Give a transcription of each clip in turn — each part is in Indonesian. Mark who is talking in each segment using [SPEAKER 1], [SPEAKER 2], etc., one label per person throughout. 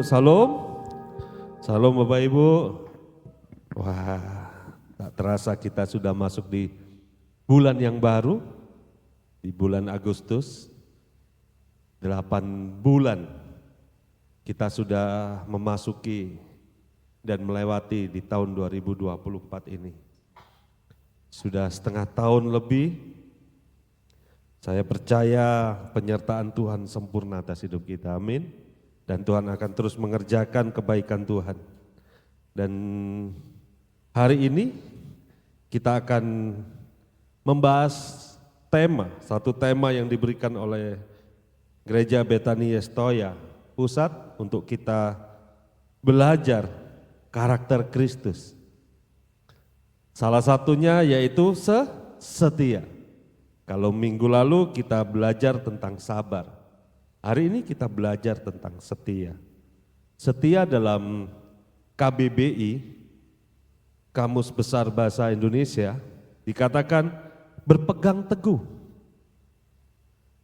[SPEAKER 1] Salam, salam Bapak Ibu. Wah, tak terasa kita sudah masuk di bulan yang baru, di bulan Agustus. 8 bulan kita sudah memasuki dan melewati di tahun 2024 ini. Sudah setengah tahun lebih, saya percaya penyertaan Tuhan sempurna atas hidup kita, amin. Dan Tuhan akan terus mengerjakan kebaikan Tuhan. Dan hari ini kita akan membahas satu tema yang diberikan oleh Gereja Betania Stoya Pusat untuk kita belajar karakter Kristus. Salah satunya yaitu setia. Kalau minggu lalu kita belajar tentang sabar. Hari ini kita belajar tentang setia. Setia dalam KBBI, Kamus Besar Bahasa Indonesia, dikatakan berpegang teguh.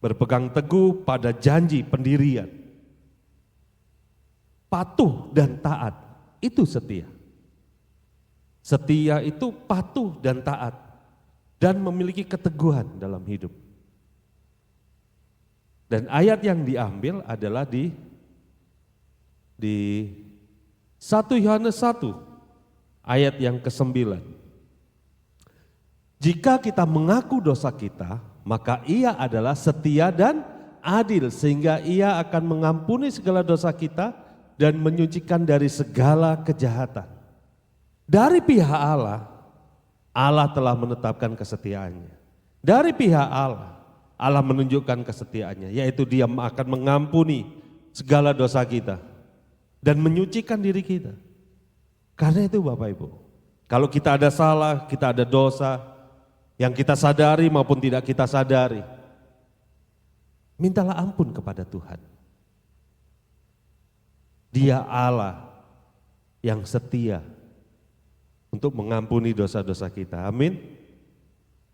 [SPEAKER 1] Berpegang teguh pada janji pendirian. Patuh dan taat, itu setia. Setia itu patuh dan taat dan memiliki keteguhan dalam hidup. Dan ayat yang diambil adalah di 1 Yohanes 1 ayat yang ke-9. Jika kita mengaku dosa kita, maka Ia adalah setia dan adil sehingga Ia akan mengampuni segala dosa kita dan menyucikan dari segala kejahatan. Dari pihak Allah, Allah telah menetapkan kesetiaannya. Dari pihak Allah menunjukkan kesetiaannya, yaitu Dia akan mengampuni segala dosa kita dan menyucikan diri kita. Karena itu Bapak Ibu, kalau kita ada salah, kita ada dosa yang kita sadari maupun tidak kita sadari, mintalah ampun kepada Tuhan. Dia Allah yang setia untuk mengampuni dosa-dosa kita, amin.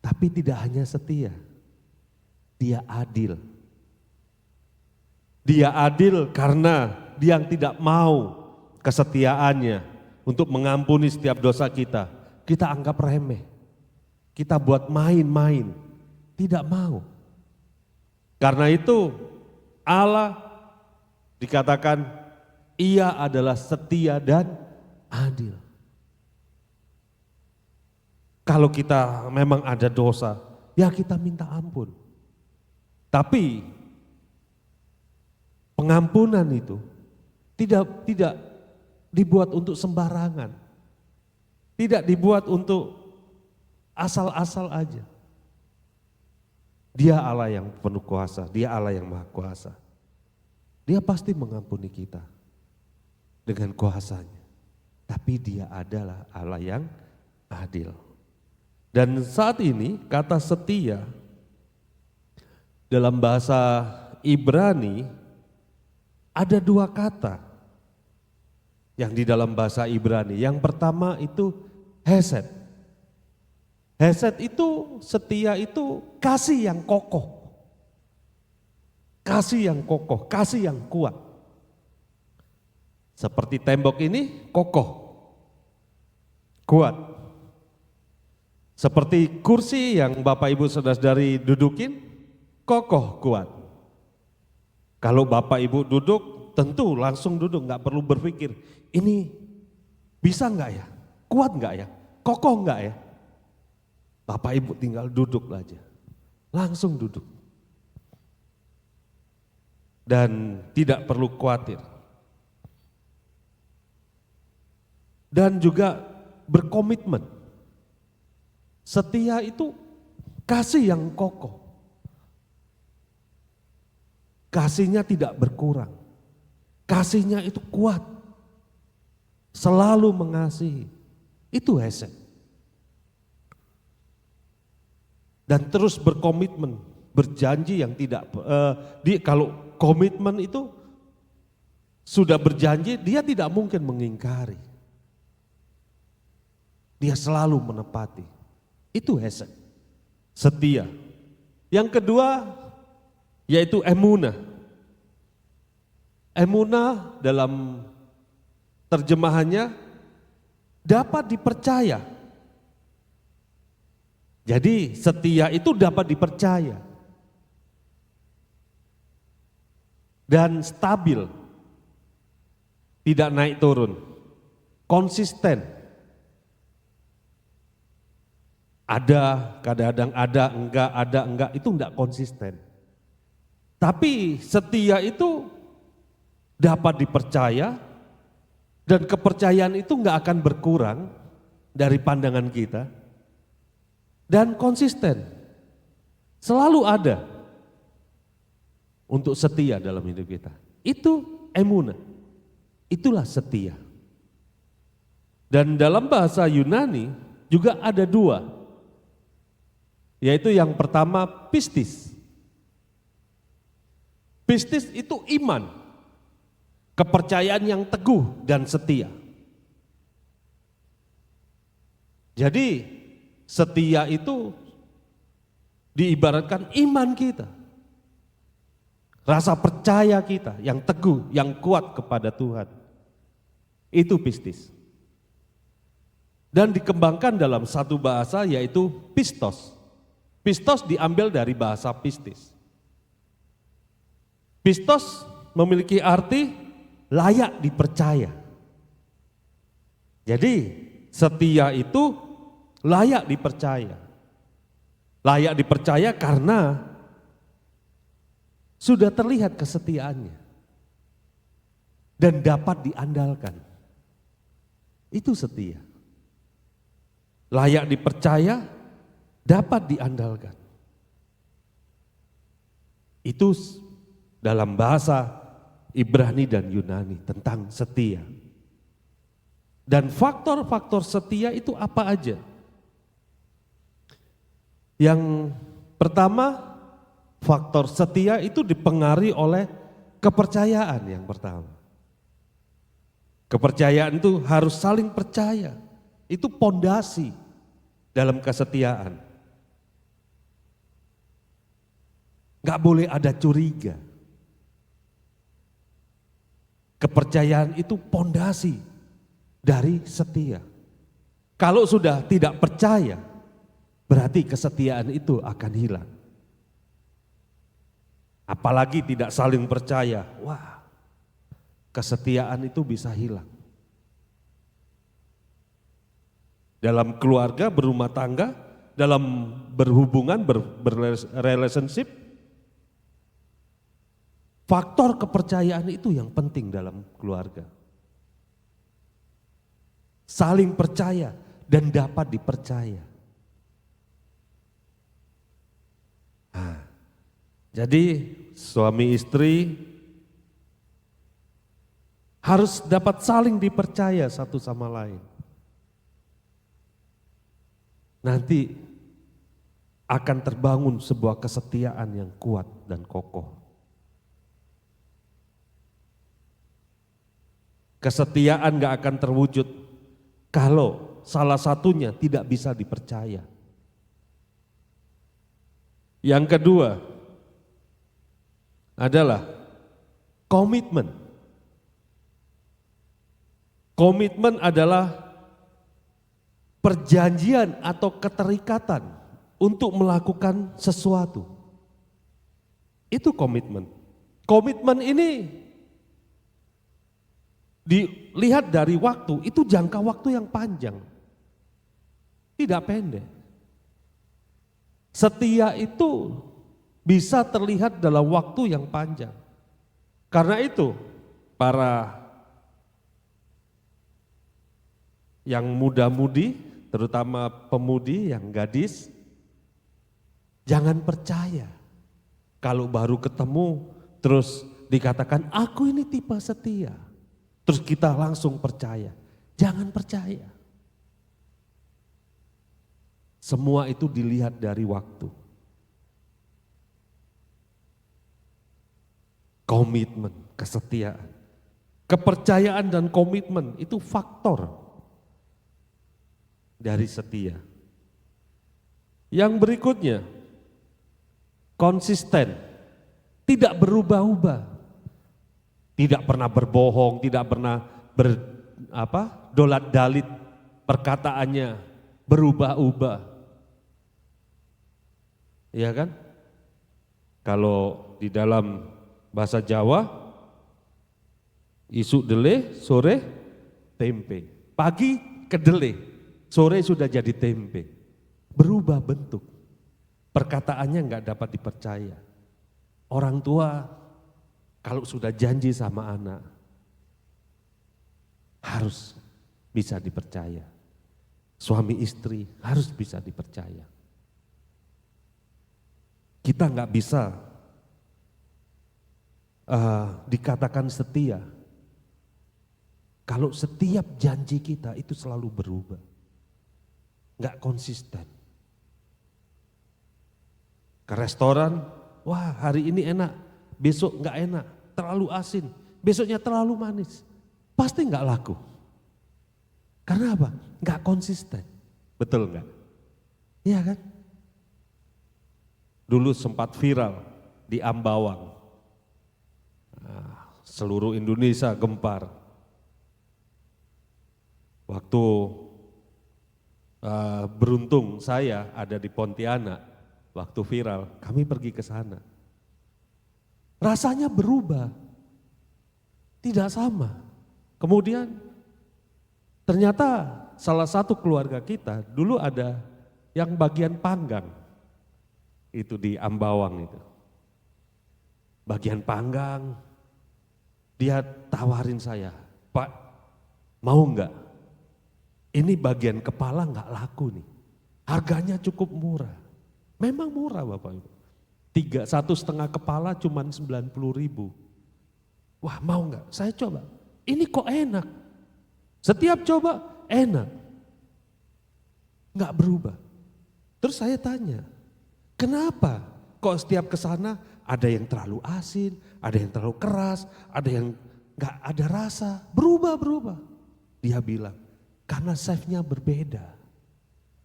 [SPEAKER 1] Tapi tidak hanya setia, Dia adil. Dia adil karena Dia yang tidak mau kesetiaannya untuk mengampuni setiap dosa kita anggap remeh. Kita buat main-main, tidak mau. Karena itu Allah dikatakan Ia adalah setia dan adil. Kalau kita memang ada dosa, ya kita minta ampun. Tapi pengampunan itu tidak dibuat untuk sembarangan. Tidak dibuat untuk asal-asal aja. Dia Allah yang penuh kuasa, Dia Allah yang maha kuasa. Dia pasti mengampuni kita dengan kuasanya. Tapi Dia adalah Allah yang adil. Dan saat ini kata setia dalam bahasa Ibrani ada 2 kata yang di dalam bahasa Ibrani. Yang pertama itu hesed. Hesed itu setia itu kasih yang kokoh. Kasih yang kokoh, kasih yang kuat. Seperti tembok ini kokoh, kuat. Seperti kursi yang Bapak Ibu saudara-saudari dudukin, kokoh, kuat. Kalau Bapak Ibu duduk, tentu langsung duduk, nggak perlu berpikir, ini bisa nggak ya, kuat nggak ya, kokoh nggak ya. Bapak Ibu tinggal duduk aja, langsung duduk. Dan tidak perlu khawatir. Dan juga berkomitmen. Setia itu kasih yang kokoh. Kasihnya tidak berkurang. Kasihnya itu kuat. Selalu mengasihi. Itu hesed. Dan terus berkomitmen, berjanji yang tidak kalau komitmen itu sudah berjanji, dia tidak mungkin mengingkari. Dia selalu menepati. Itu hesed. Setia. Yang kedua yaitu emunah. Emunah dalam terjemahannya dapat dipercaya. Jadi setia itu dapat dipercaya dan stabil, tidak naik turun, konsisten. Ada, kadang-kadang ada enggak, itu enggak konsisten. Tapi setia itu dapat dipercaya dan kepercayaan itu enggak akan berkurang dari pandangan kita dan konsisten. Selalu ada untuk setia dalam hidup kita. Itu emunah, itulah setia. Dan dalam bahasa Yunani juga ada dua, yaitu yang pertama pistis. Pistis itu iman, kepercayaan yang teguh dan setia. Jadi setia itu diibaratkan iman kita, rasa percaya kita yang teguh, yang kuat kepada Tuhan. Itu pistis. Dan dikembangkan dalam satu bahasa yaitu pistos. Pistos diambil dari bahasa pistis. Pistos memiliki arti layak dipercaya. Jadi setia itu layak dipercaya. Layak dipercaya karena sudah terlihat kesetiaannya dan dapat diandalkan. Itu setia. Layak dipercaya, dapat diandalkan. Itu dalam bahasa Ibrani dan Yunani tentang setia. Dan faktor-faktor setia itu apa aja? Yang pertama, faktor setia itu dipengaruhi oleh kepercayaan yang pertama. Kepercayaan itu harus saling percaya. Itu pondasi dalam kesetiaan. Gak boleh ada curiga. Kepercayaan itu pondasi dari setia. Kalau sudah tidak percaya, berarti kesetiaan itu akan hilang. Apalagi tidak saling percaya, wah, kesetiaan itu bisa hilang. Dalam keluarga, berumah tangga, dalam berhubungan, berrelationship, faktor kepercayaan itu yang penting dalam keluarga. Saling percaya dan dapat dipercaya. Nah, jadi suami istri harus dapat saling dipercaya satu sama lain. Nanti akan terbangun sebuah kesetiaan yang kuat dan kokoh. Kesetiaan gak akan terwujud kalau salah satunya tidak bisa dipercaya. Yang kedua adalah komitmen. Komitmen adalah perjanjian atau keterikatan untuk melakukan sesuatu. Itu komitmen. Komitmen ini dilihat dari waktu, itu jangka waktu yang panjang. Tidak pendek. Setia itu bisa terlihat dalam waktu yang panjang. Karena itu para yang muda-mudi, terutama pemudi yang gadis, jangan percaya kalau baru ketemu terus dikatakan aku ini tipe setia, terus kita langsung percaya. Jangan percaya. Semua itu dilihat dari waktu. Komitmen, kesetiaan, kepercayaan dan komitmen itu faktor dari setia. Yang berikutnya, konsisten, tidak berubah-ubah. Tidak pernah berbohong, tidak pernah dolat-dalit perkataannya, berubah-ubah. Iya kan? Kalau di dalam bahasa Jawa, isu dele, sore tempe. Pagi kedele, sore sudah jadi tempe. Berubah bentuk. Perkataannya enggak dapat dipercaya. Orang tua kalau sudah janji sama anak, harus bisa dipercaya. Suami istri harus bisa dipercaya. Kita enggak bisa dikatakan setia kalau setiap janji kita itu selalu berubah, enggak konsisten. Ke restoran, wah hari ini enak, besok enggak enak, terlalu asin, besoknya terlalu manis. Pasti enggak laku. Karena apa? Enggak konsisten. Betul enggak? Iya kan? Dulu sempat viral di Ambawang. Seluruh Indonesia gempar. Waktu beruntung saya ada di Pontianak, waktu viral, kami pergi ke sana. Rasanya berubah, tidak sama. Kemudian ternyata salah satu keluarga kita dulu ada yang bagian panggang, itu di Ambawang itu. Bagian panggang, dia tawarin saya, Pak mau enggak? Ini bagian kepala enggak laku nih, harganya cukup murah. Memang murah Bapak Ibu. 1,5 kepala cuman 90.000. Wah mau enggak? Saya coba. Ini kok enak. Setiap coba enak. Enggak berubah. Terus saya tanya, kenapa kok setiap ke sana ada yang terlalu asin, ada yang terlalu keras, ada yang enggak ada rasa, berubah-berubah. Dia bilang, karena chefnya berbeda.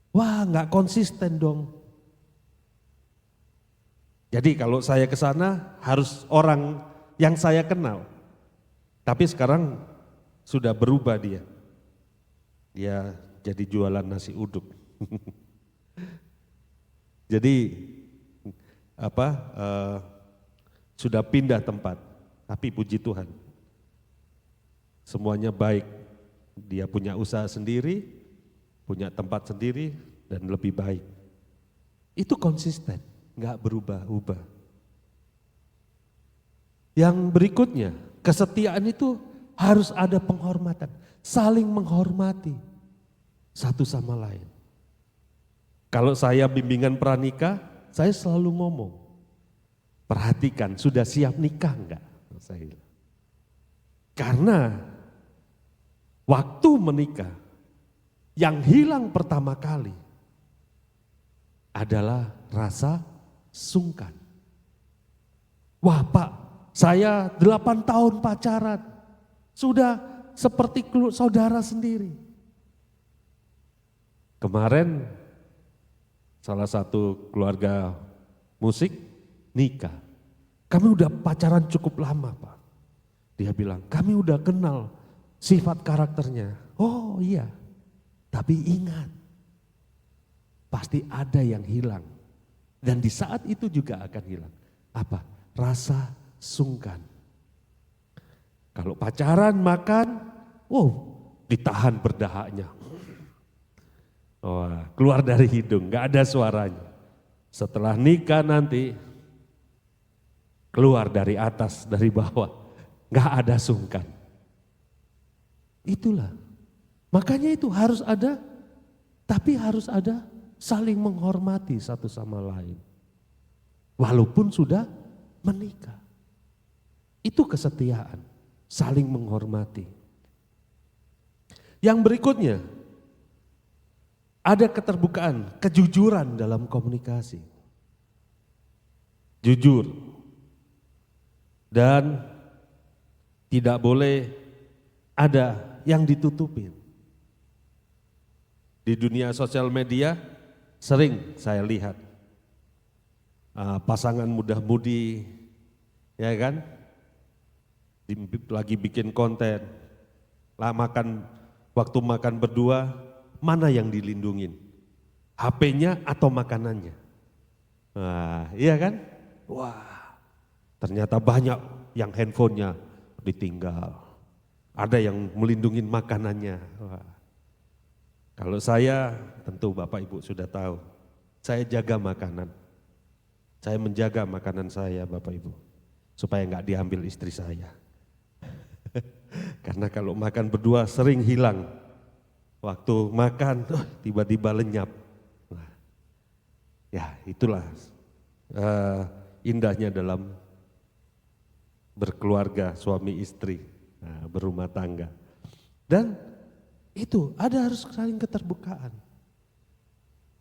[SPEAKER 1] Wah enggak konsisten dong. Jadi kalau saya ke sana harus orang yang saya kenal. Tapi sekarang sudah berubah dia. Dia jadi jualan nasi uduk. Jadi sudah pindah tempat. Tapi puji Tuhan, semuanya baik. Dia punya usaha sendiri, punya tempat sendiri dan lebih baik. Itu konsisten. Enggak berubah-ubah. Yang berikutnya, kesetiaan itu harus ada penghormatan, saling menghormati satu sama lain. Kalau saya bimbingan pranikah, saya selalu ngomong, perhatikan sudah siap nikah enggak? Saya bilang. Karena waktu menikah, yang hilang pertama kali adalah rasa sungkan. Wah Pak, saya 8 tahun pacaran, sudah seperti saudara sendiri. Kemarin salah satu keluarga musik nikah. Kami udah pacaran cukup lama Pak. Dia bilang, kami udah kenal sifat karakternya. Oh iya, tapi ingat, pasti ada yang hilang. Dan di saat itu juga akan hilang. Apa? Rasa sungkan. Kalau pacaran makan, ditahan berdahaknya. Wah, keluar dari hidung, gak ada suaranya. Setelah nikah nanti, keluar dari atas, dari bawah, gak ada sungkan. Itulah, makanya itu harus ada, tapi harus ada saling menghormati satu sama lain. Walaupun sudah menikah. Itu kesetiaan, saling menghormati. Yang berikutnya, ada keterbukaan, kejujuran dalam komunikasi. Jujur. Dan tidak boleh ada yang ditutupin. Di dunia sosial media, sering saya lihat pasangan muda-mudi, ya kan, lagi bikin konten, lah waktu makan berdua, mana yang dilindungin? HP-nya atau makanannya? Wah, iya kan? Wah, ternyata banyak yang handphonenya ditinggal. Ada yang melindungi makanannya. Wah. Kalau saya, tentu Bapak Ibu sudah tahu, saya jaga makanan. Saya menjaga makanan saya Bapak Ibu, supaya enggak diambil istri saya. Karena kalau makan berdua sering hilang. Waktu makan, tiba-tiba lenyap. Nah, ya itulah indahnya dalam berkeluarga suami istri, berumah tangga. Dan itu harus saling keterbukaan.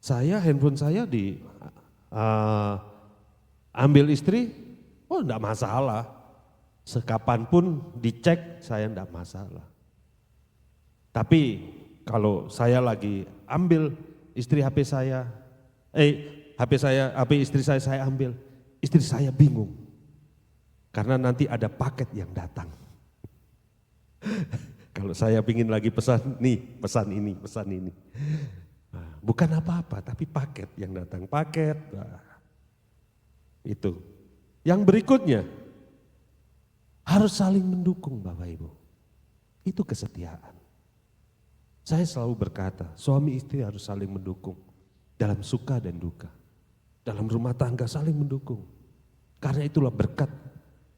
[SPEAKER 1] Handphone saya ambil istri, enggak masalah. Sekapanpun dicek saya enggak masalah. Tapi kalau saya lagi ambil istri HP saya, HP istri saya ambil, istri saya bingung. Karena nanti ada paket yang datang. Kalau saya ingin lagi pesan, nih pesan ini. Nah, bukan apa-apa, tapi paket yang datang, paket. Nah, itu. Yang berikutnya, harus saling mendukung Bapak Ibu. Itu kesetiaan. Saya selalu berkata, suami istri harus saling mendukung dalam suka dan duka. Dalam rumah tangga saling mendukung. Karena itulah berkat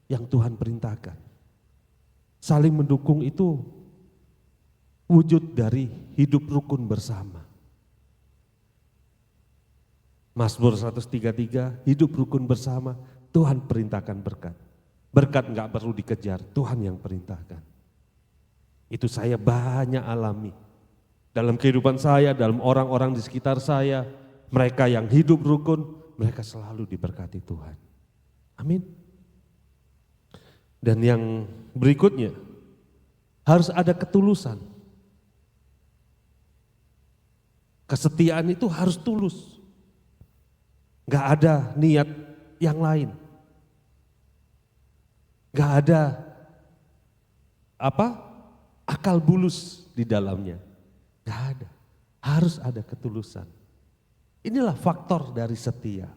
[SPEAKER 1] yang Tuhan perintahkan. Saling mendukung itu wujud dari hidup rukun bersama. Mazmur 133, hidup rukun bersama, Tuhan perintahkan berkat. Berkat enggak perlu dikejar, Tuhan yang perintahkan. Itu saya banyak alami. Dalam kehidupan saya, dalam orang-orang di sekitar saya, mereka yang hidup rukun, mereka selalu diberkati Tuhan. Amin. Dan yang berikutnya, harus ada ketulusan. Kesetiaan itu harus tulus. Enggak ada niat yang lain. Enggak ada akal bulus di dalamnya. Enggak ada. Harus ada ketulusan. Inilah faktor dari setia.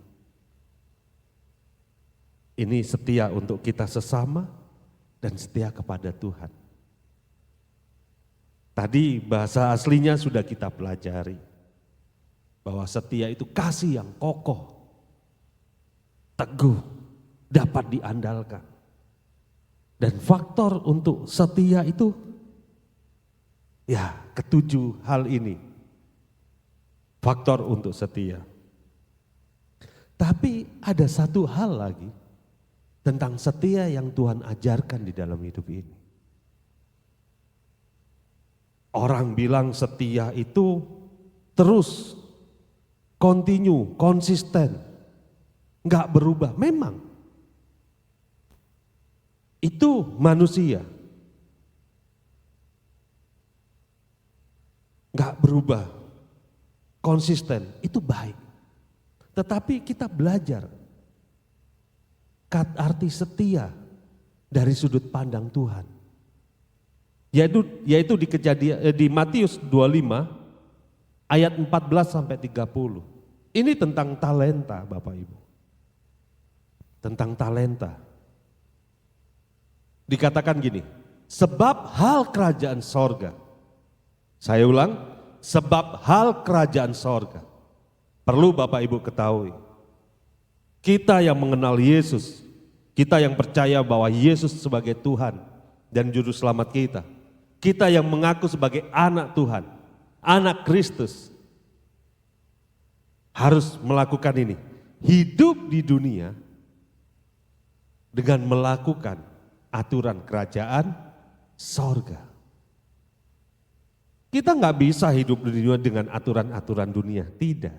[SPEAKER 1] Ini setia untuk kita sesama dan setia kepada Tuhan. Tadi bahasa aslinya sudah kita pelajari. Bahwa setia itu kasih yang kokoh, teguh, dapat diandalkan. Dan faktor untuk setia itu, ketujuh hal ini. Faktor untuk setia. Tapi ada satu hal lagi tentang setia yang Tuhan ajarkan di dalam hidup ini. Orang bilang setia itu terus, continue, konsisten, enggak berubah. Memang itu manusia, enggak berubah, konsisten, itu baik. Tetapi kita belajar arti setia dari sudut pandang Tuhan. Yaitu di Matius 25 ayat 14 sampai 30. Ini tentang talenta Bapak Ibu. Tentang talenta. Dikatakan gini, sebab hal kerajaan sorga. Saya ulang, sebab hal kerajaan sorga. Perlu Bapak Ibu ketahui. Kita yang mengenal Yesus, kita yang percaya bahwa Yesus sebagai Tuhan dan Juru Selamat kita. Kita yang mengaku sebagai anak Tuhan, anak Kristus. Harus melakukan ini. Hidup di dunia dengan melakukan aturan kerajaan sorga. Kita nggak bisa hidup di dunia dengan aturan-aturan dunia, tidak.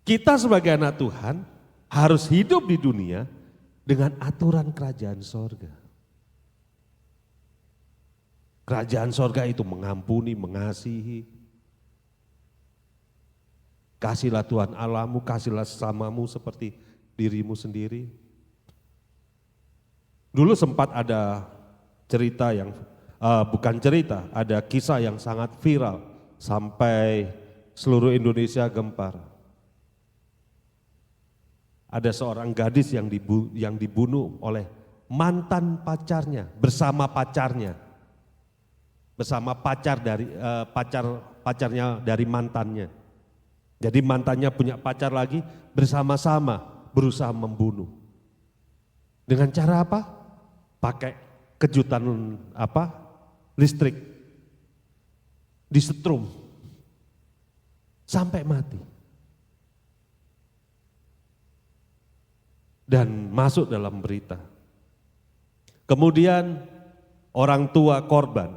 [SPEAKER 1] Kita sebagai anak Tuhan harus hidup di dunia dengan aturan kerajaan sorga. Kerajaan sorga itu mengampuni, mengasihi. Kasihlah Tuhan Allahmu, kasihlah sesamamu seperti dirimu sendiri. Dulu sempat ada cerita yang, bukan cerita, ada kisah yang sangat viral sampai seluruh Indonesia gempar. Ada seorang gadis yang dibunuh oleh mantan pacarnya bersama pacarnya, bersama pacarnya dari mantannya. Jadi mantannya punya pacar lagi, bersama-sama berusaha membunuh. Dengan cara apa? Pakai kejutan listrik, disetrum sampai mati. Dan masuk dalam berita. Kemudian orang tua korban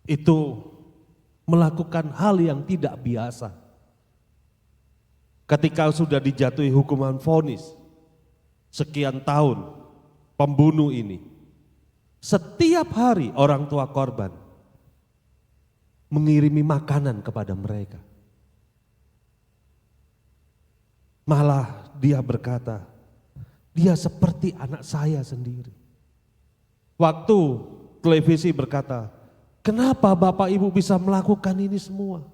[SPEAKER 1] itu melakukan hal yang tidak biasa. Ketika sudah dijatuhi hukuman vonis sekian tahun pembunuh ini, setiap hari orang tua korban mengirimi makanan kepada mereka. Malah dia berkata, dia seperti anak saya sendiri. Waktu televisi berkata, kenapa Bapak Ibu bisa melakukan ini semua?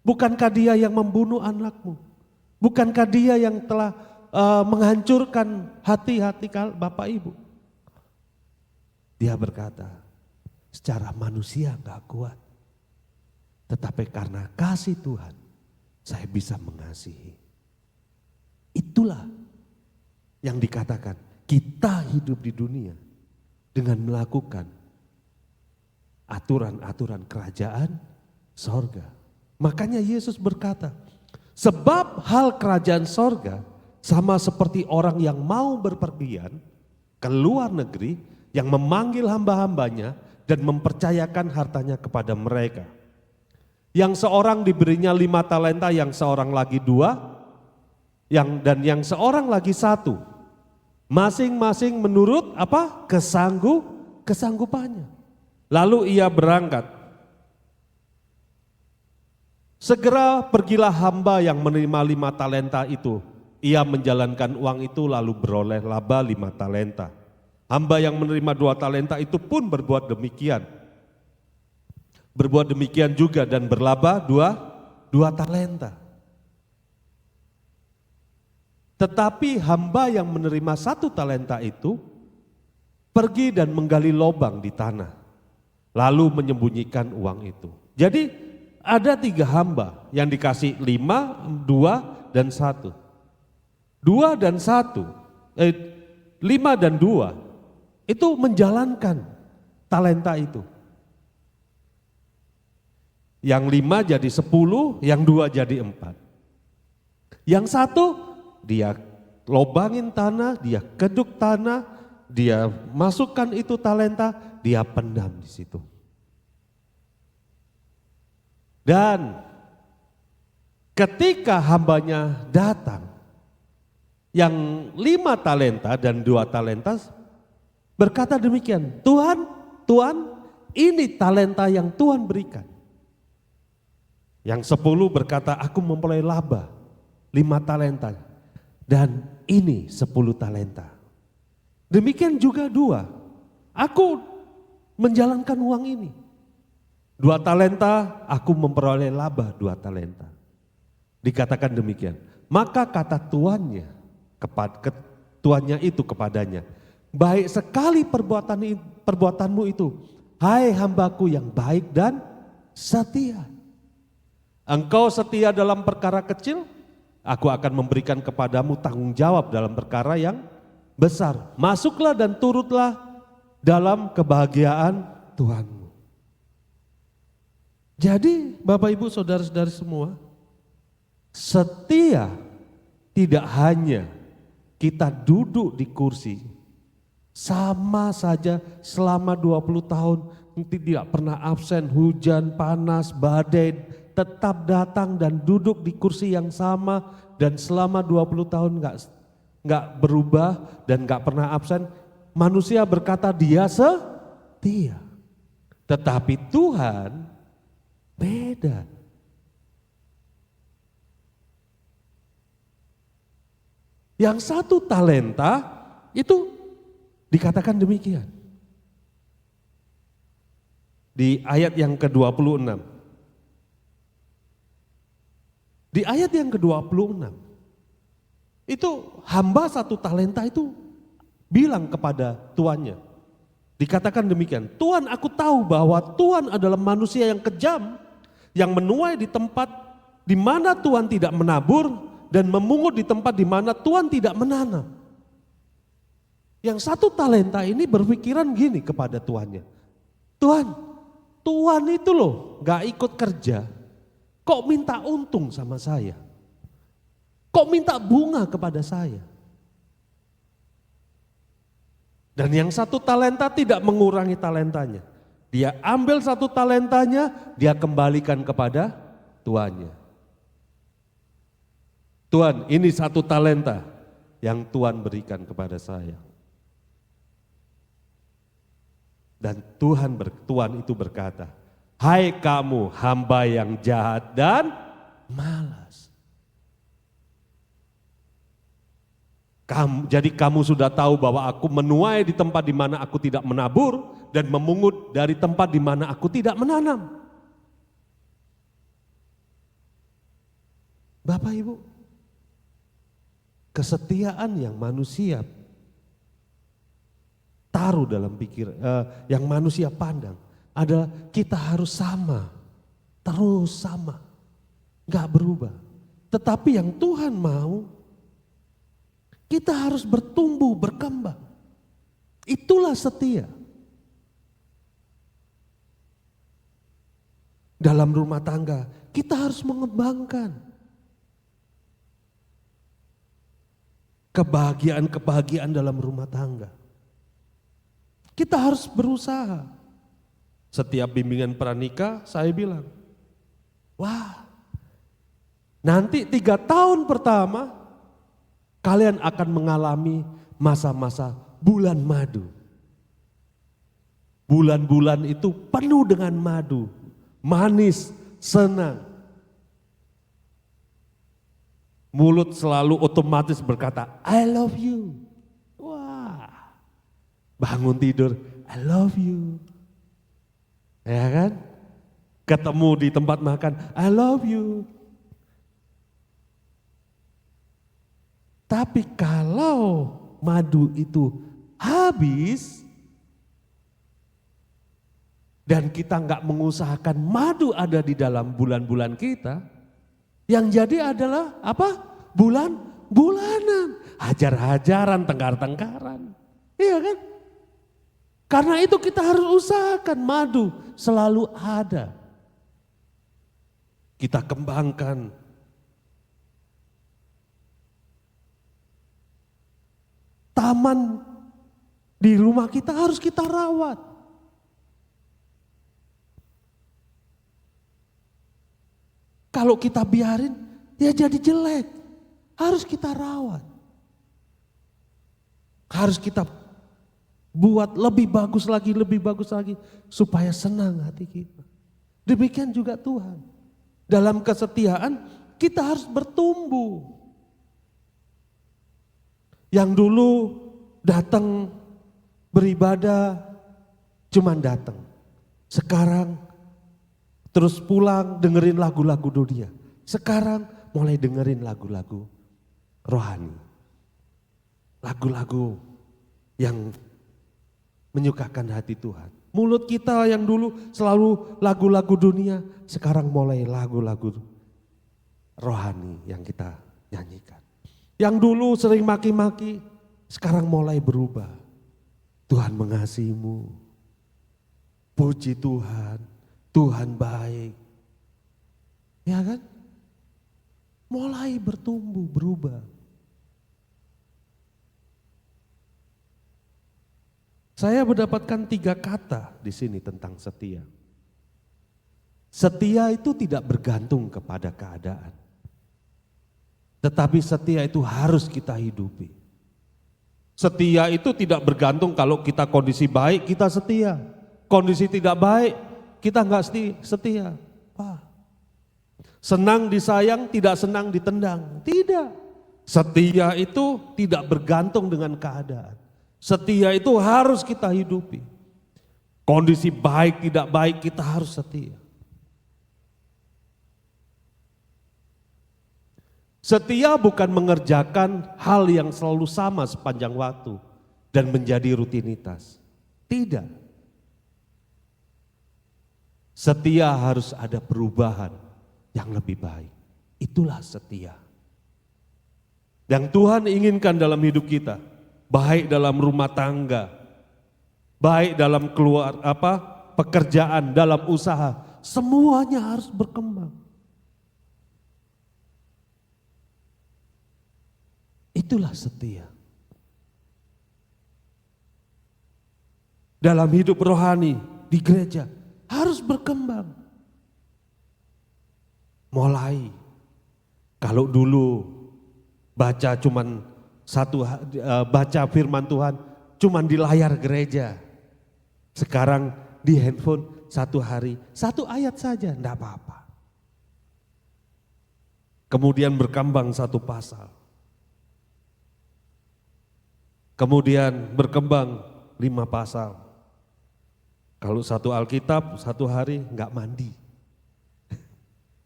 [SPEAKER 1] Bukankah dia yang membunuh anakmu? Bukankah dia yang telah menghancurkan hati-hati Bapak Ibu? Dia berkata, secara manusia gak kuat. Tetapi karena kasih Tuhan, saya bisa mengasihi. Itulah yang dikatakan kita hidup di dunia dengan melakukan aturan-aturan kerajaan sorga. Makanya Yesus berkata, sebab hal kerajaan sorga sama seperti orang yang mau berpergian ke luar negeri yang memanggil hamba-hambanya dan mempercayakan hartanya kepada mereka. Yang seorang diberinya 5 talenta, yang seorang lagi 2, dan yang seorang lagi 1. Masing-masing menurut kesanggupannya. Lalu ia berangkat. Segera pergilah hamba yang menerima 5 talenta itu. Ia menjalankan uang itu lalu beroleh laba 5 talenta. Hamba yang menerima 2 talenta itu pun berbuat demikian. Berbuat demikian juga dan berlaba 2 talenta. Tetapi hamba yang menerima 1 talenta itu pergi dan menggali lubang di tanah, lalu menyembunyikan uang itu. Jadi ada 3 hamba yang dikasih 5, 2, dan 1. 2 dan 1, 5 dan 2 itu menjalankan talenta itu. Yang 5 jadi 10, yang 2 jadi 4. Yang 1 dia lobangin tanah, dia keduk tanah, dia masukkan itu talenta, dia pendam di situ. Dan ketika hambanya datang, yang 5 talenta dan 2 talenta berkata demikian, Tuhan, ini talenta yang Tuhan berikan. Yang 10 berkata, aku memperoleh laba 5 talenta. Dan ini 10 talenta. Demikian juga 2. Aku menjalankan uang ini. 2 talenta, aku memperoleh laba 2 talenta. Dikatakan demikian. Maka kata tuannya itu kepadanya, baik sekali perbuatanmu itu, hai hambaku yang baik dan setia. Engkau setia dalam perkara kecil, aku akan memberikan kepadamu tanggung jawab dalam perkara yang besar. Masuklah dan turutlah dalam kebahagiaan Tuhanmu. Jadi Bapak Ibu saudara-saudari semua, setia tidak hanya kita duduk di kursi, sama saja selama 20 tahun tidak pernah absen, hujan, panas, badai, tetap datang dan duduk di kursi yang sama dan selama 20 tahun enggak berubah dan enggak pernah absen. Manusia berkata dia setia. Tetapi Tuhan beda. Yang 1 talenta Itu dikatakan demikian. Di ayat yang ke-26. Di ayat yang ke-26, itu hamba 1 talenta itu bilang kepada tuannya. Dikatakan demikian, Tuan, aku tahu bahwa Tuan adalah manusia yang kejam, yang menuai di tempat di mana Tuan tidak menabur dan memungut di tempat di mana Tuan tidak menanam. Yang 1 talenta ini berpikiran gini kepada tuannya, Tuan itu loh gak ikut kerja, kok minta untung sama saya? Kok minta bunga kepada saya? Dan yang 1 talenta tidak mengurangi talentanya. Dia ambil 1 talentanya, dia kembalikan kepada tuannya. Tuan, ini 1 talenta yang Tuan berikan kepada saya. Dan Tuan itu berkata, hai kamu hamba yang jahat dan malas. Jadi kamu sudah tahu bahwa aku menuai di tempat di mana aku tidak menabur dan memungut dari tempat di mana aku tidak menanam. Bapak Ibu, kesetiaan yang manusia taruh dalam yang manusia pandang adalah kita harus sama, terus sama, gak berubah. Tetapi yang Tuhan mau, kita harus bertumbuh, berkembang. Itulah setia. Dalam rumah tangga, kita harus mengembangkan kebahagiaan dalam rumah tangga. Kita harus berusaha. Setiap bimbingan pranikah saya bilang, wah, nanti 3 tahun pertama kalian akan mengalami masa-masa bulan madu. Bulan-bulan itu penuh dengan madu, manis, senang. Mulut selalu otomatis berkata, I love you. Wah, bangun tidur, I love you. Ya kan? Ketemu di tempat makan, I love you. Tapi kalau madu itu habis dan kita nggak mengusahakan madu ada di dalam bulan-bulan kita, yang jadi adalah apa? Bulanan, hajar-hajaran, tengkar-tengkaran. Iya kan? Karena itu kita harus usahakan madu selalu ada. Kita kembangkan. Taman di rumah kita harus kita rawat. Kalau kita biarin, dia jadi jelek. Harus kita rawat. Harus kita buat lebih bagus lagi, supaya senang hati kita. Demikian juga Tuhan. Dalam kesetiaan kita harus bertumbuh. Yang dulu datang beribadah, cuman datang. Sekarang terus pulang dengerin lagu-lagu dunia. Sekarang mulai dengerin lagu-lagu rohani. Lagu-lagu yang menyukakan hati Tuhan. Mulut kita yang dulu selalu lagu-lagu dunia, sekarang mulai lagu-lagu rohani yang kita nyanyikan. Yang dulu sering maki-maki, sekarang mulai berubah. Tuhan mengasihimu. Puji Tuhan, Tuhan baik. Ya kan? Mulai bertumbuh, berubah. Saya mendapatkan 3 kata di sini tentang setia. Setia itu tidak bergantung kepada keadaan. Tetapi setia itu harus kita hidupi. Setia itu tidak bergantung kalau kita kondisi baik, kita setia. Kondisi tidak baik, kita enggak setia. Wah. Senang disayang, tidak senang ditendang. Tidak. Setia itu tidak bergantung dengan keadaan. Setia itu harus kita hidupi. Kondisi baik tidak baik kita harus setia. Setia bukan mengerjakan hal yang selalu sama sepanjang waktu dan menjadi rutinitas. Tidak. Setia harus ada perubahan yang lebih baik. Itulah setia. Yang Tuhan inginkan dalam hidup kita, baik dalam rumah tangga, baik dalam pekerjaan, dalam usaha, semuanya harus berkembang. Itulah setia. Dalam hidup rohani di gereja harus berkembang. Mulai kalau dulu baca firman Tuhan cuman di layar gereja. Sekarang di handphone satu hari, satu ayat saja, enggak apa-apa. Kemudian berkembang satu pasal. Kemudian berkembang 5 pasal. Kalau satu Alkitab, satu hari enggak mandi.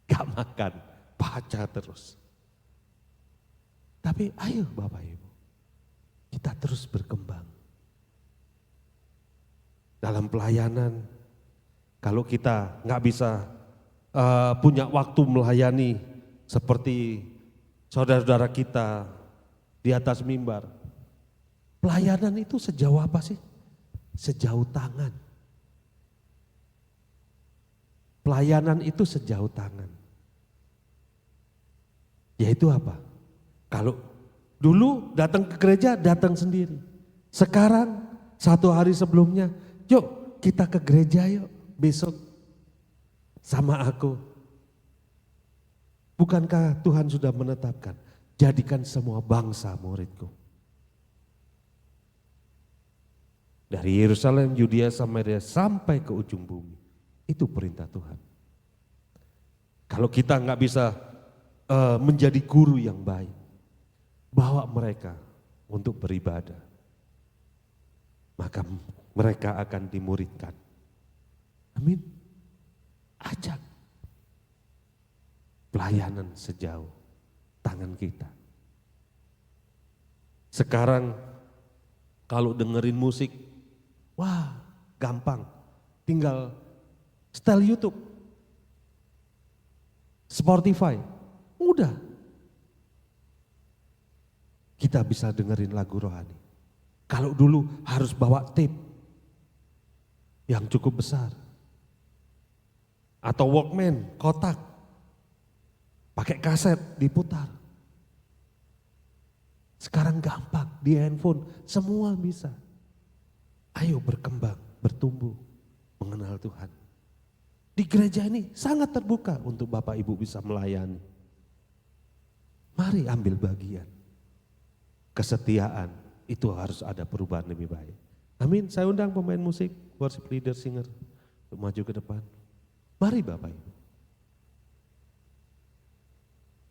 [SPEAKER 1] Enggak makan, baca terus. Tapi ayo Bapak Ibu, kita terus berkembang. Dalam pelayanan, kalau kita nggak bisa punya waktu melayani seperti saudara-saudara kita di atas mimbar, pelayanan itu sejauh apa sih? Sejauh tangan. Pelayanan itu sejauh tangan. Yaitu apa? Kalau dulu datang ke gereja, datang sendiri. Sekarang satu hari sebelumnya, yuk kita ke gereja yuk besok sama aku. Bukankah Tuhan sudah menetapkan, jadikan semua bangsa muridku. Dari Yerusalem, Yudea, Samaria sampai ke ujung bumi. Itu perintah Tuhan. Kalau kita nggak bisa menjadi guru yang baik, bawa mereka untuk beribadah, maka mereka akan dimuridkan. Amin. Ajak pelayanan sejauh tangan kita. Sekarang kalau dengerin musik, wah gampang, tinggal setel YouTube, Spotify, mudah. Kita bisa dengerin lagu rohani. Kalau dulu harus bawa tape yang cukup besar. Atau Walkman, kotak. Pakai kaset, diputar. Sekarang gampang, di handphone, semua bisa. Ayo berkembang, bertumbuh, mengenal Tuhan. Di gereja ini sangat terbuka untuk Bapak Ibu bisa melayani. Mari ambil bagian. Kesetiaan itu harus ada perubahan lebih baik. Amin. Saya undang pemain musik, worship leader, singer untuk maju ke depan. Mari Bapak Ibu.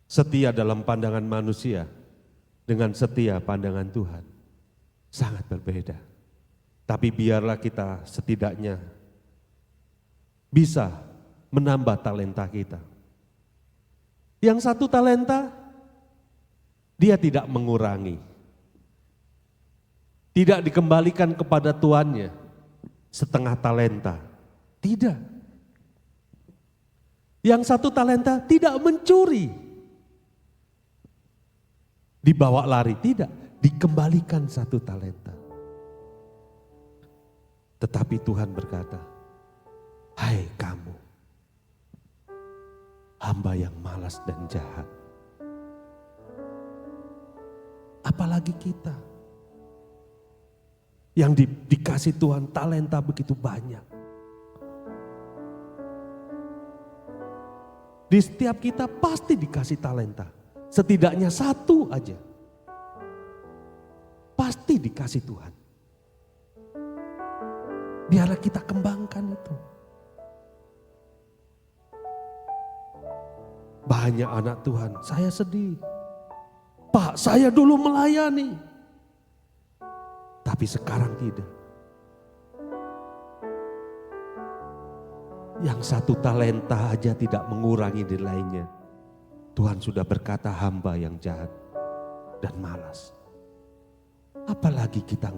[SPEAKER 1] Setia dalam pandangan manusia dengan setia pandangan Tuhan sangat berbeda. Tapi biarlah kita setidaknya bisa menambah talenta kita. Yang satu talenta, dia tidak mengurangi. Tidak dikembalikan kepada tuannya setengah talenta. Tidak. Yang satu talenta tidak mencuri. Dibawa lari, tidak. Dikembalikan satu talenta. Tetapi Tuhan berkata, hai kamu, hamba yang malas dan jahat. Apalagi kita yang dikasih Tuhan talenta begitu banyak. Di setiap kita pasti dikasih talenta. Setidaknya satu aja. Pasti dikasih Tuhan. Biarlah kita kembangkan itu. Banyak anak Tuhan, saya sedih. Pak, saya dulu melayani. Tapi sekarang tidak. Yang satu talenta aja tidak mengurangi nilainya. Tuhan sudah berkata hamba yang jahat dan malas. Apalagi kita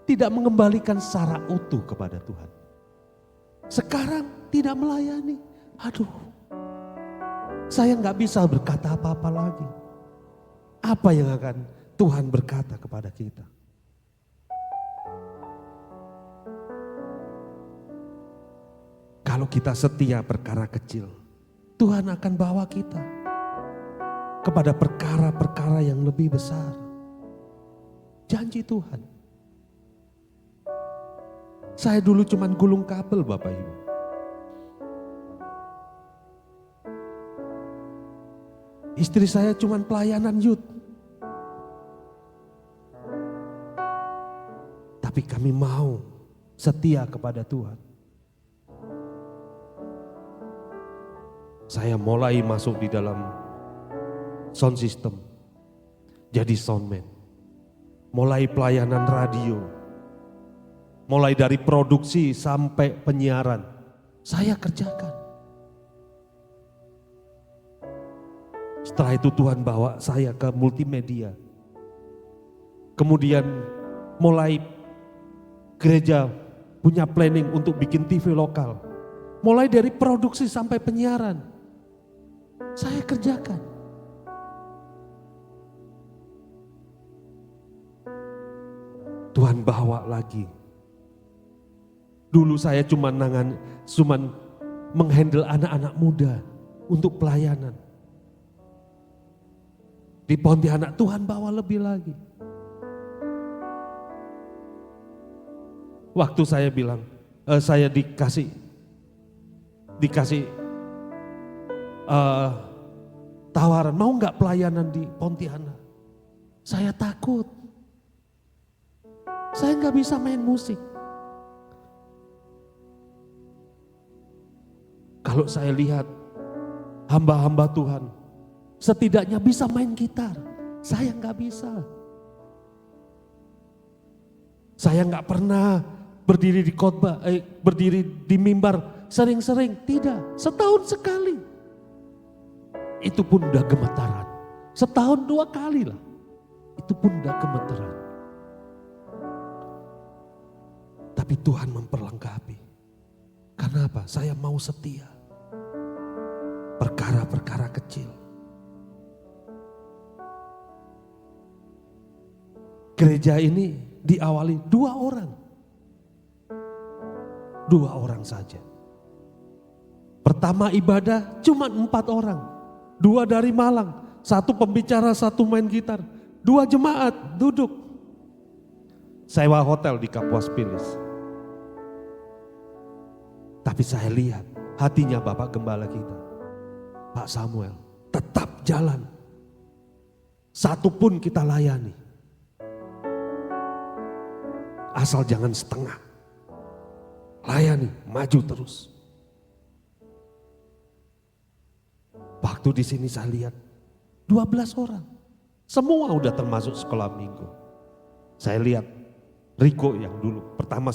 [SPEAKER 1] tidak mengembalikan secara utuh kepada Tuhan. Sekarang tidak melayani. Aduh, saya nggak bisa berkata apa-apa lagi. Apa yang akan Tuhan berkata kepada kita? Kalau kita setia perkara kecil, Tuhan akan bawa kita kepada perkara-perkara yang lebih besar. Janji Tuhan. Saya dulu cuman gulung kabel Bapak Ibu. Istri saya cuman pelayanan youth. Tapi kami mau setia kepada Tuhan. Saya mulai masuk di dalam sound system. Jadi soundman. Mulai pelayanan radio. Mulai dari produksi sampai penyiaran. Saya kerjakan. Setelah itu Tuhan bawa saya ke multimedia. Kemudian mulai gereja punya planning untuk bikin TV lokal. Mulai dari produksi sampai penyiaran. Saya kerjakan. Tuhan bawa lagi. Dulu saya cuman menghandle anak-anak muda untuk pelayanan. Di Pontianak Tuhan bawa lebih lagi. Waktu saya bilang, saya dikasih tawaran, mau nggak pelayanan di Pontianak? Saya takut. Saya nggak bisa main musik. Kalau saya lihat hamba-hamba Tuhan, setidaknya bisa main gitar. Saya nggak bisa. Saya nggak pernah berdiri di khotbah, berdiri di mimbar sering-sering. Tidak, setahun sekali. Itu pun udah gemetaran. Setahun 2 kali lah. Itu pun udah gemetaran. Tapi Tuhan memperlengkapi. Karena apa? Saya mau setia. Perkara-perkara kecil. Gereja ini diawali 2 orang. 2 orang saja. Pertama ibadah cuma 4 orang. 2 dari Malang. 1 pembicara, 1 main gitar. 2 jemaat duduk. Sewa hotel di Kapuas Pilis. Tapi saya lihat hatinya Bapak Gembala kita, Pak Samuel, tetap jalan. 1 pun kita layani. Asal jangan setengah. Layani, maju terus. Waktu di sini saya lihat 12 orang. Semua udah termasuk sekolah minggu. Saya lihat Riko yang dulu pertama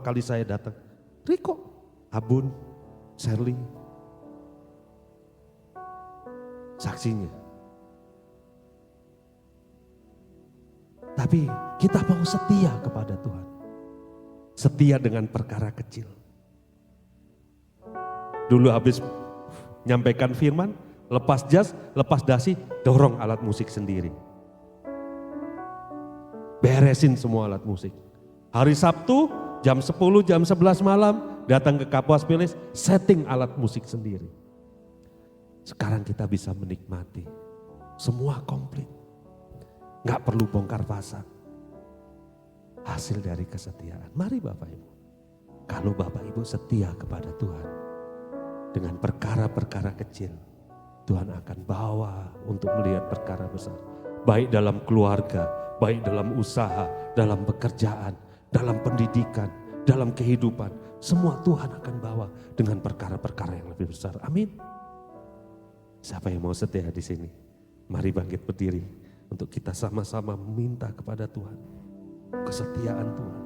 [SPEAKER 1] kali saya datang. Riko, Abun, Shirley. Saksinya. Tapi kita mau setia kepada Tuhan. Setia dengan perkara kecil. Dulu habis nyampaikan firman, lepas jas, lepas dasi, dorong alat musik sendiri. Beresin semua alat musik. Hari Sabtu, jam 10, jam 11 malam, datang ke Kapuas Pilis, setting alat musik sendiri. Sekarang kita bisa menikmati. Semua komplit. Gak perlu bongkar pasang. Hasil dari kesetiaan. Mari Bapak Ibu. Kalau Bapak Ibu setia kepada Tuhan. Dengan perkara-perkara kecil. Tuhan akan bawa untuk melihat perkara besar. Baik dalam keluarga, baik dalam usaha, dalam pekerjaan, dalam pendidikan, dalam kehidupan. Semua Tuhan akan bawa dengan perkara-perkara yang lebih besar. Amin. Siapa yang mau setia di sini? Mari bangkit berdiri. untuk kita sama-sama meminta kepada Tuhan kesetiaan Tuhan.